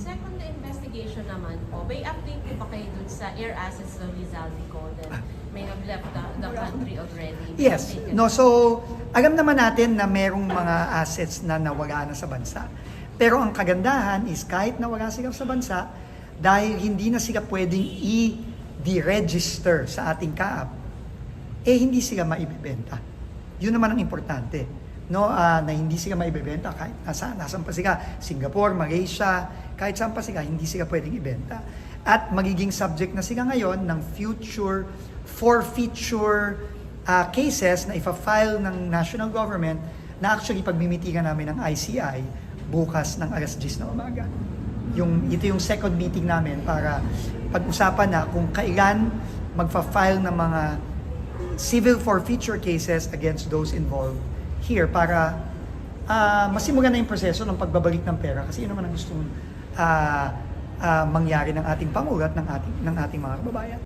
second na investigation naman po, may update po ba kayo dun sa air assets ng Rizalde Co that may have left the country already? Yes. No, so alam naman natin na merong mga assets na nawala na sa bansa. Pero ang kagandahan is kahit nawala sila sa bansa, dahil hindi na sila pwedeng i-deregister sa ating kaap, hindi sila maibibenta. Yun naman ang importante. No, na hindi sila maibibenta kahit nasaan pa sila, Singapore, Malaysia, kahit saan pa sila, hindi sila pwedeng ibenta. At magiging subject na sila ngayon ng future forfeiture cases na ifa-file ng national government na actually pagmimitigan namin ng ICI bukas ng alas 10 na umaga. Ito yung second meeting namin para pag-usapan na kung kailan magfa-file ng mga civil forfeiture cases against those involved here para masimulan na yung proseso ng pagbabalik ng pera kasi yun naman ang gusto mangyari ng ating Pangulo at ng ating mga kababayan.